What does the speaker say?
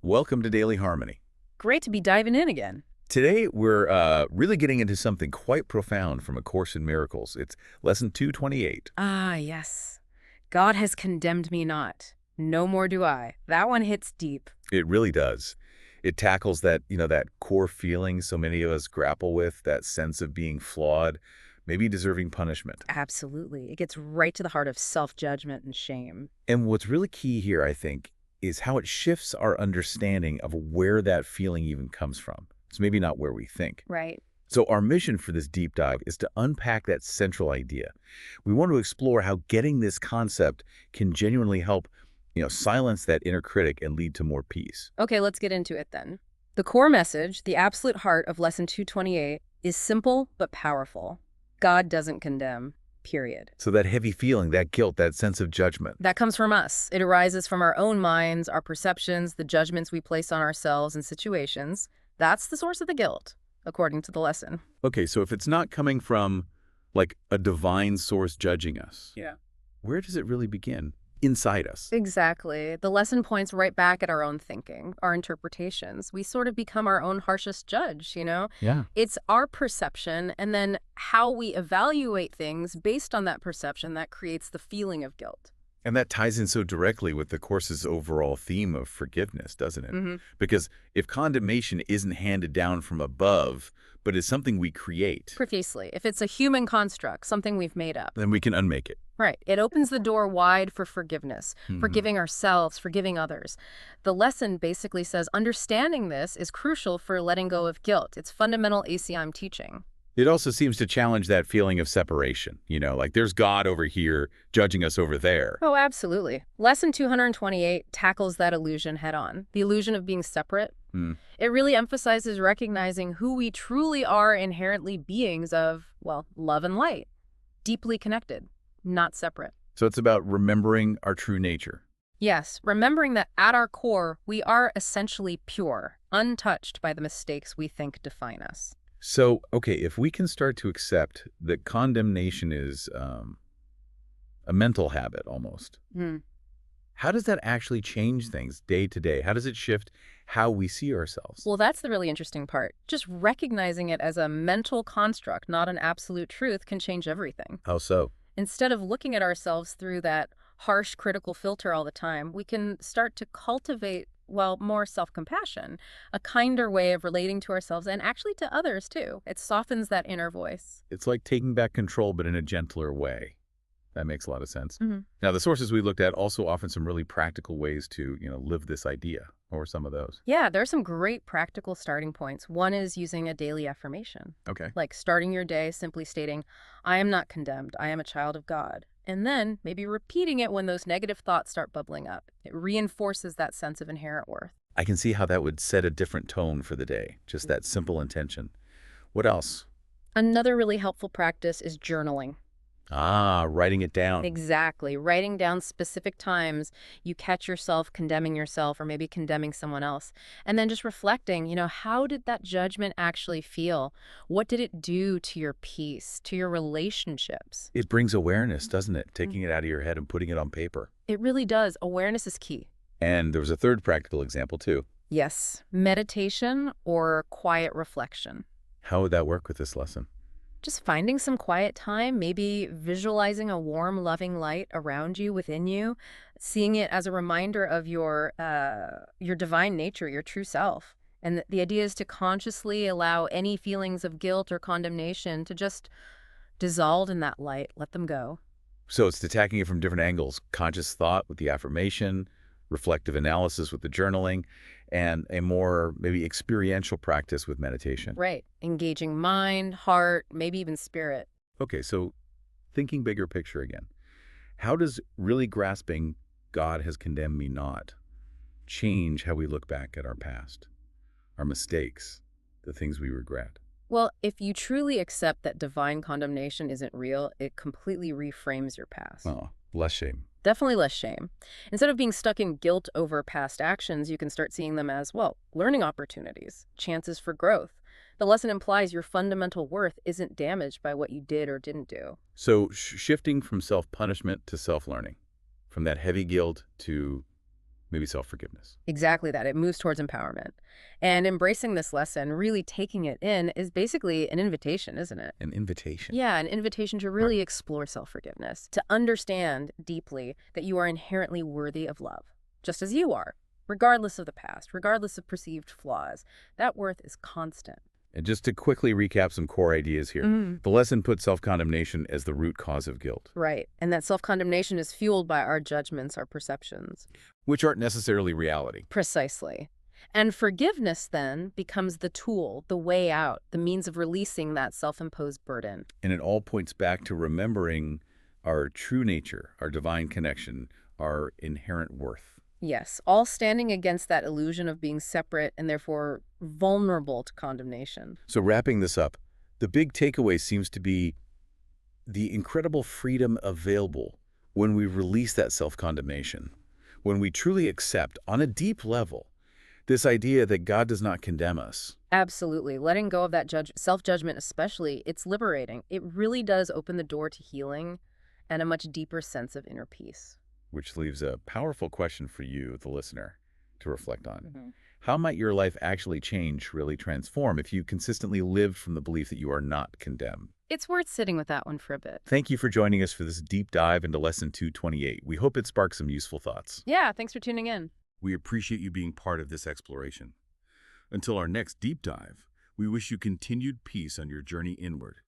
Welcome to Daily Harmony. Great to be diving in again. Today, we're really getting into something quite profound from A Course in Miracles. It's Lesson 228. Ah, yes. God has condemned me not. No more do I. That one hits deep. It really does. It tackles that core feeling so many of us grapple with, that sense of being flawed, maybe deserving punishment. Absolutely. It gets right to the heart of self-judgment and shame. And what's really key here, I think, is how it shifts our understanding of where that feeling even comes from. It's maybe not where we think. Right. So our mission for this deep dive is to unpack that central idea. We want to explore how getting this concept can genuinely help, silence that inner critic and lead to more peace. Okay, let's get into it then. The core message, the absolute heart of Lesson 228, is simple but powerful. God doesn't condemn. Period. So that heavy feeling, that guilt, that sense of judgment. That comes from us. It arises from our own minds, our perceptions, the judgments we place on ourselves and situations. That's the source of the guilt, according to the lesson. Okay, so if it's not coming from, like, a divine source judging us, where does it really begin? Inside us. Exactly. The lesson points right back at our own thinking, our interpretations. We sort of become our own harshest judge, Yeah. It's our perception and then how we evaluate things based on that perception that creates the feeling of guilt. And that ties in so directly with the Course's overall theme of forgiveness, doesn't it? Mm-hmm. Because if condemnation isn't handed down from above, but is something we create, Precisely. If it's a human construct, something we've made up. then we can unmake it. Right. It opens the door wide for forgiveness, forgiving ourselves, forgiving others. The lesson basically says understanding this is crucial for letting go of guilt. It's fundamental ACIM teaching. It also seems to challenge that feeling of separation, like there's God over here judging us over there. Oh, absolutely. Lesson 228 tackles that illusion head on, the illusion of being separate. It really emphasizes recognizing who we truly are, inherently beings of, love and light, deeply connected, not separate. So it's about remembering our true nature. Yes, remembering that at our core, we are essentially pure, untouched by the mistakes we think define us. So, okay, if we can start to accept that condemnation is a mental habit almost, how does that actually change things day to day? How does it shift how we see ourselves? Well, that's the really interesting part. Just recognizing it as a mental construct, not an absolute truth, can change everything. How so? Instead of looking at ourselves through that harsh critical filter all the time, we can start to cultivate, more self-compassion, a kinder way of relating to ourselves and actually to others too. It softens that inner voice. It's like taking back control, but in a gentler way. That makes a lot of sense. Now, the sources we looked at also offer some really practical ways to, live this idea. What were some of those? Yeah, there are some great practical starting points. One is using a daily affirmation. Okay. Like starting your day simply stating, I am not condemned. I am a child of God. And then maybe repeating it when those negative thoughts start bubbling up. It reinforces that sense of inherent worth. I can see how that would set a different tone for the day, just that simple intention. What else? Another really helpful practice is journaling. Writing it down. Exactly. Writing down specific times you catch yourself condemning yourself or maybe condemning someone else. And then just reflecting, how did that judgment actually feel? What did it do to your peace, to your relationships? It brings awareness, doesn't it? Taking it out of your head and putting it on paper. It really does. Awareness is key. And there was a third practical example, too. Yes. Meditation or quiet reflection. How would that work with this lesson? Just finding some quiet time, maybe visualizing a warm, loving light around you, within you, seeing it as a reminder of your divine nature, your true self. And the idea is to consciously allow any feelings of guilt or condemnation to just dissolve in that light, let them go. So it's attacking it from different angles: conscious thought with the affirmation, reflective analysis with the journaling, and a more maybe experiential practice with meditation. Right. Engaging mind, heart, maybe even spirit. Okay, so thinking bigger picture again. How does really grasping God has condemned me not change how we look back at our past, our mistakes, the things we regret? Well, if you truly accept that divine condemnation isn't real, it completely reframes your past. Oh, less shame. Definitely less shame. Instead of being stuck in guilt over past actions, you can start seeing them as, learning opportunities, chances for growth. The lesson implies your fundamental worth isn't damaged by what you did or didn't do. So shifting from self-punishment to self-learning, from that heavy guilt to Maybe self-forgiveness. Exactly that. It moves towards empowerment. And embracing this lesson, really taking it in, is basically an invitation, isn't it? An invitation. Yeah, an invitation to really explore self-forgiveness, to understand deeply that you are inherently worthy of love, just as you are, regardless of the past, regardless of perceived flaws. That worth is constant. And just to quickly recap some core ideas here, the lesson puts self-condemnation as the root cause of guilt, Right. And that self-condemnation is fueled by our judgments, our perceptions. which aren't necessarily reality. Precisely. And forgiveness then becomes the tool, the way out, the means of releasing that self-imposed burden. And it all points back to remembering our true nature, our divine connection, our inherent worth. Yes, all standing against that illusion of being separate and therefore vulnerable to condemnation. So wrapping this up, the big takeaway seems to be the incredible freedom available when we release that self-condemnation, when we truly accept, on a deep level, this idea that God does not condemn us. Absolutely. Letting go of that self-judgment especially, it's liberating. It really does open the door to healing and a much deeper sense of inner peace. Which leaves a powerful question for you, the listener, to reflect on. Mhm. How might your life actually change, really transform, if you consistently lived from the belief that you are not condemned? It's worth sitting with that one for a bit. Thank you for joining us for this deep dive into Lesson 228. We hope it sparks some useful thoughts. Yeah, thanks for tuning in. We appreciate you being part of this exploration. Until our next deep dive, we wish you continued peace on your journey inward.